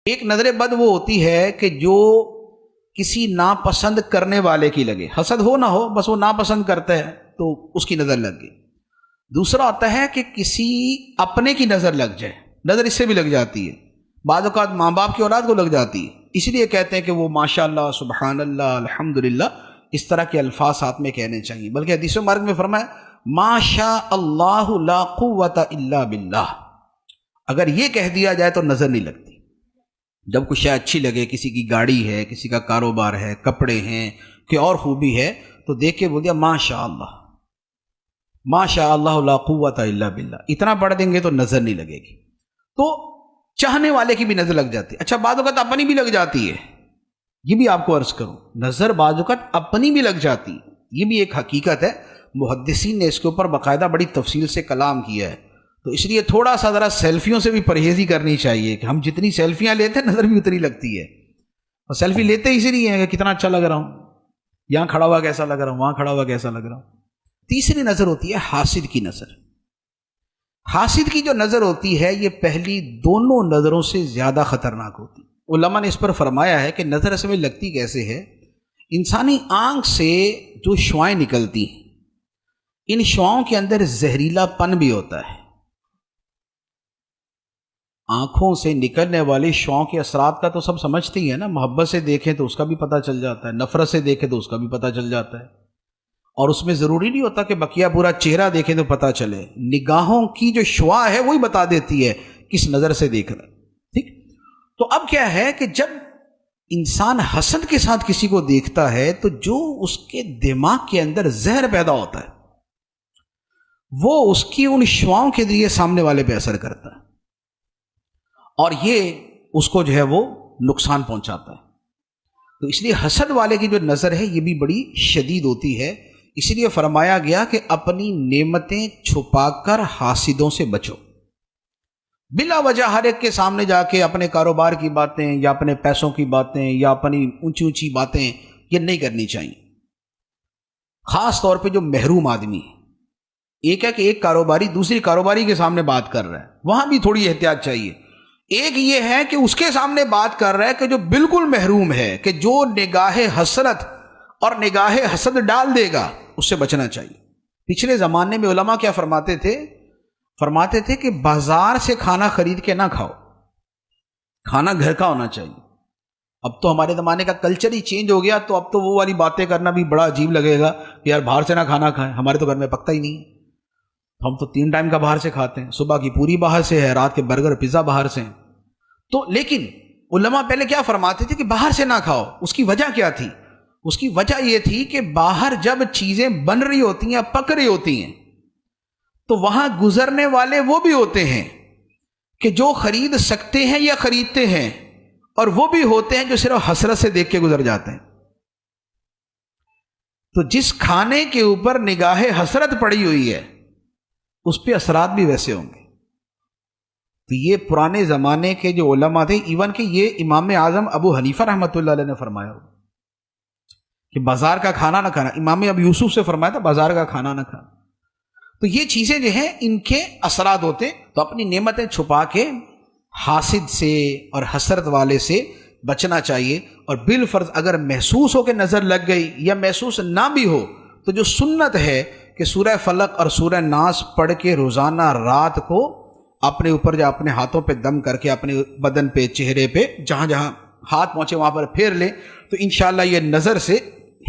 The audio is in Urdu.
ایک نظر بد وہ ہوتی ہے کہ جو کسی ناپسند کرنے والے کی لگے، حسد ہو نہ ہو، بس وہ ناپسند کرتا ہے تو اس کی نظر لگ گئی۔ دوسرا ہوتا ہے کہ کسی اپنے کی نظر لگ جائے، نظر اس سے بھی لگ جاتی ہے، بعض اوقات ماں باپ کی اولاد کو لگ جاتی ہے، اس لیے کہتے ہیں کہ وہ ماشاء اللہ، سبحان اللہ، الحمدللہ، اس طرح کے الفاظ ساتھ میں کہنے چاہیے۔ بلکہ حدیث مبارک میں فرمایا ماشاء اللہ لا قوت الا باللہ، اگر یہ کہہ دیا جائے تو نظر نہیں لگتی۔ جب کچھ شے اچھی لگے، کسی کی گاڑی ہے، کسی کا کاروبار ہے، کپڑے ہیں، کوئی اور خوبی ہے، تو دیکھ کے بول دیا ماشاء اللہ، ماشاء اللہ لا قوت الا باللہ، اتنا پڑھ دیں گے تو نظر نہیں لگے گی۔ تو چاہنے والے کی بھی نظر لگ جاتی ہے۔ اچھا، بعض اوقات اپنی بھی لگ جاتی ہے، یہ بھی آپ کو عرض کروں، نظر بعض اوقات اپنی بھی لگ جاتی ہے، یہ بھی ایک حقیقت ہے۔ محدثین نے اس کے اوپر باقاعدہ بڑی تفصیل سے کلام کیا ہے، تو اس لیے تھوڑا سا ذرا سیلفیوں سے بھی پرہیزی کرنی چاہیے کہ ہم جتنی سیلفیاں لیتے ہیں نظر بھی اتنی لگتی ہے، اور سیلفی لیتے اسی لیے ہیں کہ کتنا اچھا لگ رہا ہوں، یہاں کھڑا ہوا کیسا لگ رہا ہوں، وہاں کھڑا ہوا کیسا لگ رہا ہوں۔ تیسری نظر ہوتی ہے حاسد کی نظر۔ حاسد کی جو نظر ہوتی ہے یہ پہلی دونوں نظروں سے زیادہ خطرناک ہوتی ہے۔ علماء نے اس پر فرمایا ہے کہ نظر اصل میں لگتی کیسے ہے؟ انسانی آنکھ سے جو شعاعیں نکلتی ہیں، ان شعاؤں کے اندر زہریلا پن بھی ہوتا ہے۔ آنکھوں سے نکلنے والی شعاؤں کے اثرات کا تو سب سمجھتے ہی ہیں نا، محبت سے دیکھیں تو اس کا بھی پتہ چل جاتا ہے، نفرت سے دیکھیں تو اس کا بھی پتہ چل جاتا ہے، اور اس میں ضروری نہیں ہوتا کہ بقیہ پورا چہرہ دیکھیں تو پتہ چلے، نگاہوں کی جو شعاع ہے وہی بتا دیتی ہے کس نظر سے دیکھ رہا ہے۔ ٹھیک، تو اب کیا ہے کہ جب انسان حسد کے ساتھ کسی کو دیکھتا ہے تو جو اس کے دماغ کے اندر زہر پیدا ہوتا ہے وہ اس کی ان شعاؤں کے ذریعے سامنے والے پہ اثر کرتا ہے، اور یہ اس کو جو ہے وہ نقصان پہنچاتا ہے۔ تو اس لیے حسد والے کی جو نظر ہے یہ بھی بڑی شدید ہوتی ہے، اس لیے فرمایا گیا کہ اپنی نعمتیں چھپا کر حاسدوں سے بچو۔ بلا وجہ ہر ایک کے سامنے جا کے اپنے کاروبار کی باتیں یا اپنے پیسوں کی باتیں یا اپنی اونچی اونچی باتیں یہ نہیں کرنی چاہیے، خاص طور پہ جو محروم آدمی ہے۔ ایک ہے کہ ایک کاروباری دوسری کاروباری کے سامنے بات کر رہا ہے، وہاں بھی تھوڑی احتیاط چاہیے۔ ایک یہ ہے کہ اس کے سامنے بات کر رہا ہے کہ جو بالکل محروم ہے، کہ جو نگاہ حسرت اور نگاہ حسد ڈال دے گا، اس سے بچنا چاہیے۔ پچھلے زمانے میں علماء کیا فرماتے تھے کہ بازار سے کھانا خرید کے نہ کھاؤ، کھانا گھر کا ہونا چاہیے۔ اب تو ہمارے زمانے کا کلچر ہی چینج ہو گیا، تو اب تو وہ والی باتیں کرنا بھی بڑا عجیب لگے گا کہ یار باہر سے نہ کھانا کھائیں، ہمارے تو گھر میں پکتا ہی نہیں، ہم تو 3 ٹائم کا باہر سے کھاتے ہیں، صبح کی پوری باہر سے ہے، رات کے برگر پیزا باہر سے ہیں۔ تو لیکن علماء پہلے کیا فرماتے تھے کہ باہر سے نہ کھاؤ، اس کی وجہ کیا تھی؟ اس کی وجہ یہ تھی کہ باہر جب چیزیں بن رہی ہوتی ہیں، پک رہی ہوتی ہیں، تو وہاں گزرنے والے وہ بھی ہوتے ہیں کہ جو خرید سکتے ہیں یا خریدتے ہیں، اور وہ بھی ہوتے ہیں جو صرف حسرت سے دیکھ کے گزر جاتے ہیں۔ تو جس کھانے کے اوپر نگاہ حسرت پڑی ہوئی ہے اس پہ اثرات بھی ویسے ہوں گے۔ تو یہ پرانے زمانے کے جو علماء تھے، ایون کہ یہ امام اعظم ابو حنیفہ رحمۃ اللہ علیہ نے فرمایا ہو کہ بازار کا کھانا نہ کھانا، امام ابو یوسف سے فرمایا تھا بازار کا کھانا نہ کھانا۔ تو یہ چیزیں جو ہیں ان کے اثرات ہوتے، تو اپنی نعمتیں چھپا کے حاسد سے اور حسرت والے سے بچنا چاہیے، اور بالفرض اگر محسوس ہو کہ نظر لگ گئی یا محسوس نہ بھی ہو تو جو سنت ہے کہ سورہ فلق اور سورہ ناس پڑھ کے روزانہ رات کو اپنے اوپر یا اپنے ہاتھوں پہ دم کر کے اپنے بدن پہ، چہرے پہ، جہاں جہاں ہاتھ پہنچے وہاں پر پھیر لیں، تو انشاءاللہ یہ نظر سے